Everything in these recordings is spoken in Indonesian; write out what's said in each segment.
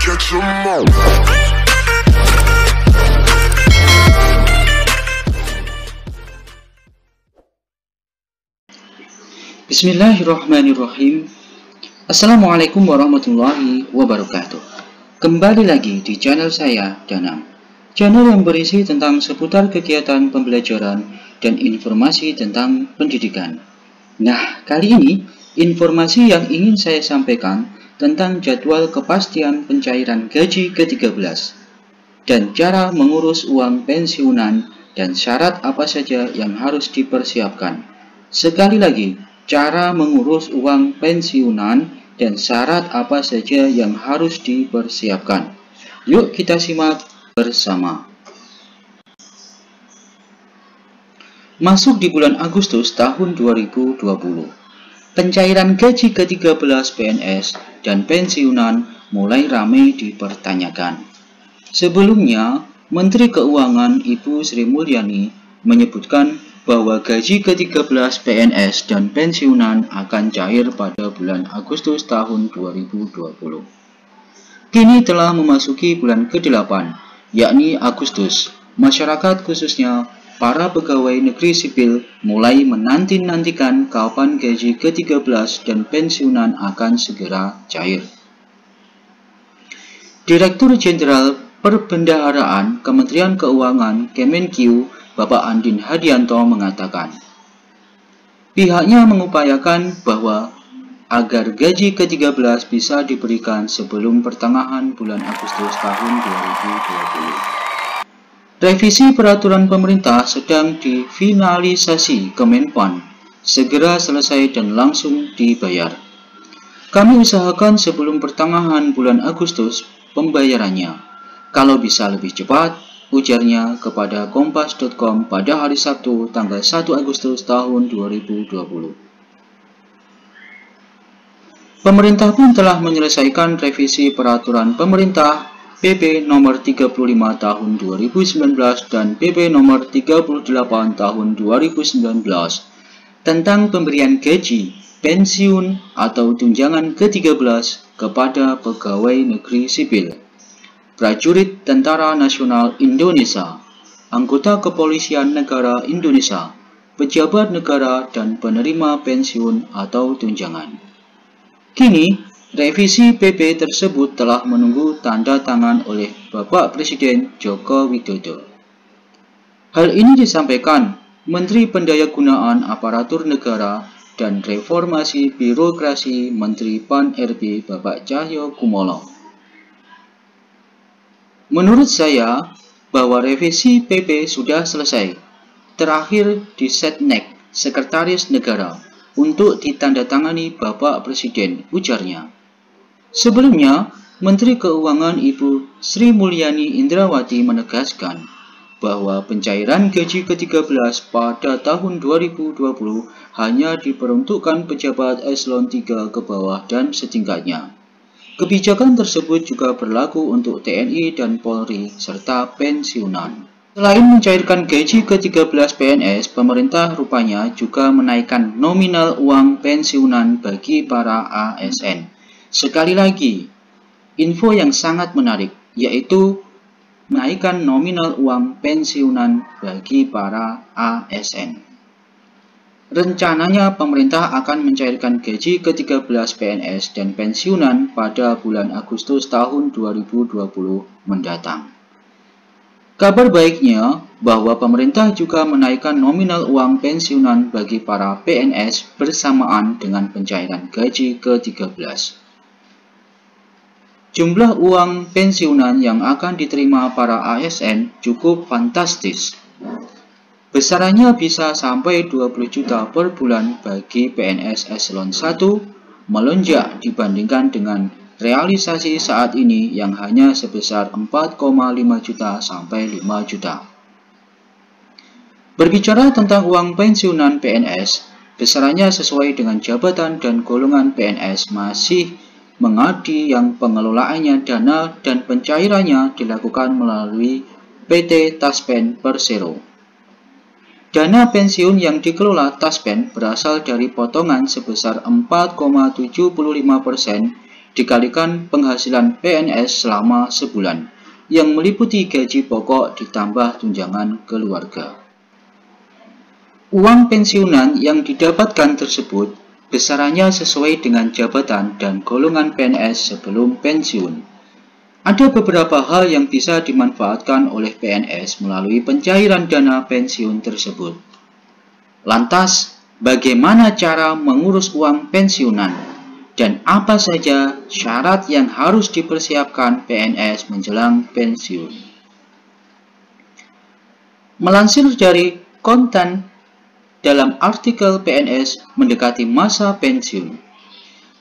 catch 'em all. Bismillahirrahmanirrahim. Assalamualaikum warahmatullahi wabarakatuh. Kembali lagi di channel saya, Danang. Channel yang berisi tentang seputar kegiatan pembelajaran dan informasi tentang pendidikan. Nah, kali ini informasi yang ingin saya sampaikan tentang jadwal kepastian pencairan gaji ke-13 dan cara mengurus uang pensiunan dan syarat apa saja yang harus dipersiapkan. Sekali lagi, cara mengurus uang pensiunan dan syarat apa saja yang harus dipersiapkan. Yuk kita simak bersama. Masuk di bulan Agustus tahun 2020. Pencairan gaji ke-13 PNS dan pensiunan mulai ramai dipertanyakan. Sebelumnya, Menteri Keuangan Ibu Sri Mulyani menyebutkan bahwa gaji ke-13 PNS dan pensiunan akan cair pada bulan Agustus tahun 2020. Kini telah memasuki bulan ke-8, yakni Agustus. Masyarakat khususnya para pegawai negeri sipil mulai menanti-nantikan kapan gaji ke-13 dan pensiunan akan segera cair. Direktur Jenderal Perbendaharaan Kementerian Keuangan Kemenkeu, Bapak Andin Hadianto mengatakan, pihaknya mengupayakan bahwa agar gaji ke-13 bisa diberikan sebelum pertengahan bulan Agustus tahun 2020. Revisi peraturan pemerintah sedang difinalisasi Kemenpan, segera selesai dan langsung dibayar. Kami usahakan sebelum pertengahan bulan Agustus pembayarannya. Kalau bisa lebih cepat, ujarnya kepada kompas.com pada hari Sabtu tanggal 1 Agustus tahun 2020. Pemerintah pun telah menyelesaikan revisi peraturan pemerintah PP nomor 35 tahun 2019 dan PP nomor 38 tahun 2019 tentang pemberian gaji, pensiun atau tunjangan ke-13 kepada pegawai negeri sipil, prajurit Tentara Nasional Indonesia, anggota Kepolisian Negara Indonesia, pejabat negara dan penerima pensiun atau tunjangan. Kini, revisi PP tersebut telah menunggu tanda tangan oleh Bapak Presiden Joko Widodo. Hal ini disampaikan Menteri Pendayagunaan Aparatur Negara dan Reformasi Birokrasi Menteri PAN-RB Bapak Cahyokumolo. Menurut saya, bahwa revisi PP sudah selesai. Terakhir di Setnek, Sekretaris Negara, untuk ditandatangani Bapak Presiden, ujarnya. Sebelumnya, Menteri Keuangan Ibu Sri Mulyani Indrawati menegaskan bahwa pencairan gaji ke-13 pada tahun 2020 hanya diperuntukkan pejabat eselon 3 ke bawah dan setingkatnya. Kebijakan tersebut juga berlaku untuk TNI dan Polri serta pensiunan. Selain mencairkan gaji ke-13 PNS, pemerintah rupanya juga menaikkan nominal uang pensiunan bagi para ASN. Sekali lagi, info yang sangat menarik, yaitu menaikkan nominal uang pensiunan bagi para ASN. Rencananya pemerintah akan mencairkan gaji ke-13 PNS dan pensiunan pada bulan Agustus tahun 2020 mendatang. Kabar baiknya bahwa pemerintah juga menaikkan nominal uang pensiunan bagi para PNS bersamaan dengan pencairan gaji ke-13. Jumlah uang pensiunan yang akan diterima para ASN cukup fantastis. Besarannya bisa sampai 20 juta per bulan bagi PNS eselon 1, melonjak dibandingkan dengan realisasi saat ini yang hanya sebesar 4,5 juta sampai 5 juta. Berbicara tentang uang pensiunan PNS, besarannya sesuai dengan jabatan dan golongan PNS masih mengadi yang pengelolaannya dana dan pencairannya dilakukan melalui PT Taspen Persero. Dana pensiun yang dikelola Taspen berasal dari potongan sebesar 4,75% dikalikan penghasilan PNS selama sebulan, yang meliputi gaji pokok ditambah tunjangan keluarga. Uang pensiunan yang didapatkan tersebut besarannya sesuai dengan jabatan dan golongan PNS sebelum pensiun. Ada beberapa hal yang bisa dimanfaatkan oleh PNS melalui pencairan dana pensiun tersebut. Lantas, bagaimana cara mengurus uang pensiunan? Dan apa saja syarat yang harus dipersiapkan PNS menjelang pensiun? Melansir dari konten dalam artikel PNS mendekati masa pensiun.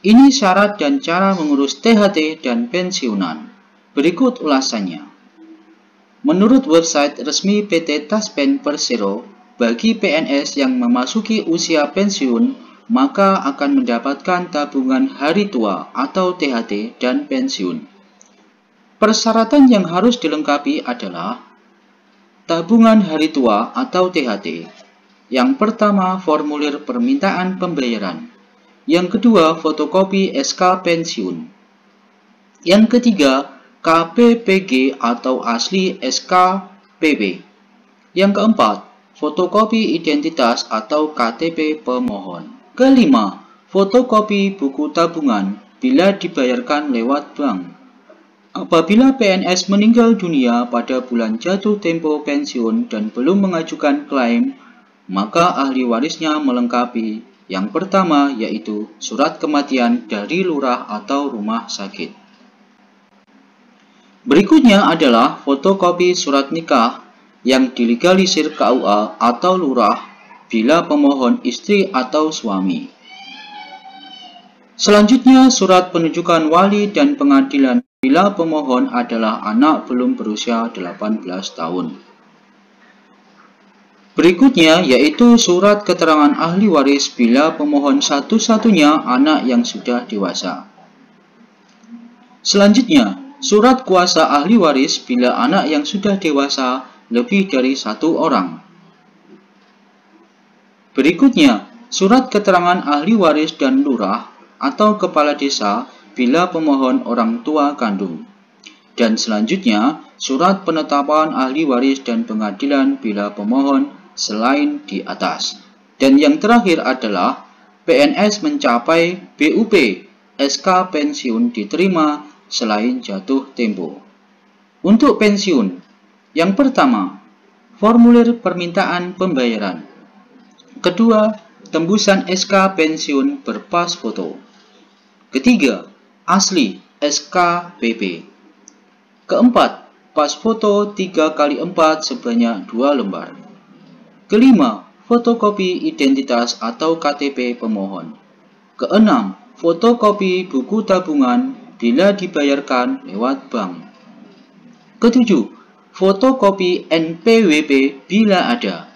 Ini syarat dan cara mengurus THT dan pensiunan. Berikut ulasannya. Menurut website resmi PT Taspen Persero, bagi PNS yang memasuki usia pensiun, maka akan mendapatkan tabungan hari tua atau THT dan pensiun. Persyaratan yang harus dilengkapi adalah tabungan hari tua atau THT. Yang pertama, formulir permintaan pembayaran. Yang kedua, fotokopi SK pensiun. Yang ketiga, KPPG atau asli SKPB. Yang keempat, fotokopi identitas atau KTP pemohon. Kelima, fotokopi buku tabungan bila dibayarkan lewat bank. Apabila PNS meninggal dunia pada bulan jatuh tempo pensiun dan belum mengajukan klaim, maka ahli warisnya melengkapi yang pertama yaitu surat kematian dari lurah atau rumah sakit. Berikutnya adalah fotokopi surat nikah yang dilegalisir KUA atau lurah bila pemohon istri atau suami. Selanjutnya, surat penunjukan wali dan pengadilan bila pemohon adalah anak belum berusia 18 tahun. Berikutnya yaitu surat keterangan ahli waris bila pemohon satu-satunya anak yang sudah dewasa. Selanjutnya, surat kuasa ahli waris bila anak yang sudah dewasa lebih dari satu orang. Berikutnya, surat keterangan ahli waris dan lurah atau kepala desa bila pemohon orang tua kandung. Dan selanjutnya, surat penetapan ahli waris dan pengadilan bila pemohon selain di atas. Dan yang terakhir adalah PNS mencapai BUP, SK pensiun diterima selain jatuh tempo. Untuk pensiun, yang pertama, formulir permintaan pembayaran. Kedua, tembusan SK pensiun berpas foto. Ketiga, asli SKPB. Keempat, pas foto 3x4 sebanyak 2 lembar. Kelima, fotokopi identitas atau KTP pemohon. Keenam, fotokopi buku tabungan bila dibayarkan lewat bank. Ketujuh, fotokopi NPWP bila ada.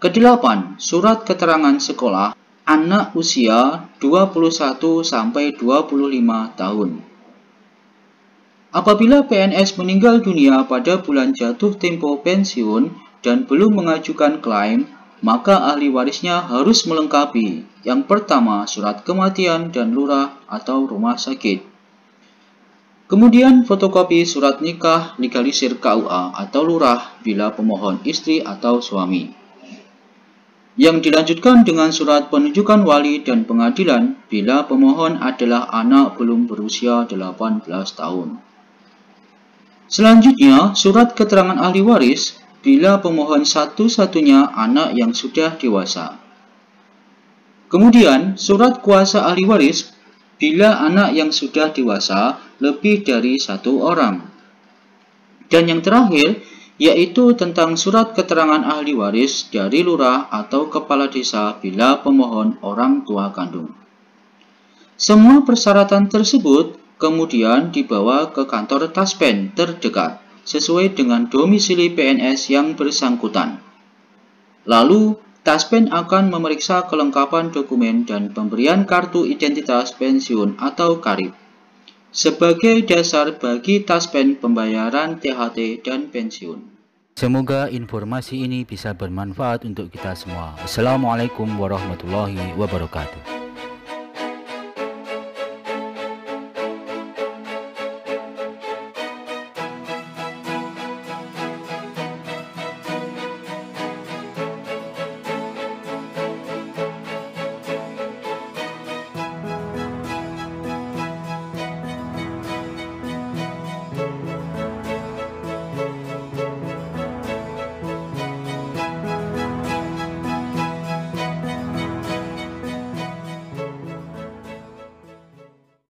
Kedelapan, surat keterangan sekolah anak usia 21 sampai 25 tahun. Apabila PNS meninggal dunia pada bulan jatuh tempo pensiun dan belum mengajukan klaim, maka ahli warisnya harus melengkapi yang pertama surat kematian dan lurah atau rumah sakit. Kemudian fotokopi surat nikah legalisir KUA atau lurah bila pemohon istri atau suami. Yang dilanjutkan dengan surat penunjukan wali dan pengadilan bila pemohon adalah anak belum berusia 18 tahun. Selanjutnya, surat keterangan ahli waris bila pemohon satu-satunya anak yang sudah dewasa. Kemudian, surat kuasa ahli waris bila anak yang sudah dewasa lebih dari satu orang. Dan yang terakhir, yaitu tentang surat keterangan ahli waris dari lurah atau kepala desa bila pemohon orang tua kandung. Semua persyaratan tersebut kemudian dibawa ke kantor Taspen terdekat sesuai dengan domisili PNS yang bersangkutan. Lalu, Taspen akan memeriksa kelengkapan dokumen dan pemberian kartu identitas pensiun atau KARIP sebagai dasar bagi Taspen pembayaran THT dan pensiun. Semoga informasi ini bisa bermanfaat untuk kita semua. Assalamualaikum warahmatullahi wabarakatuh.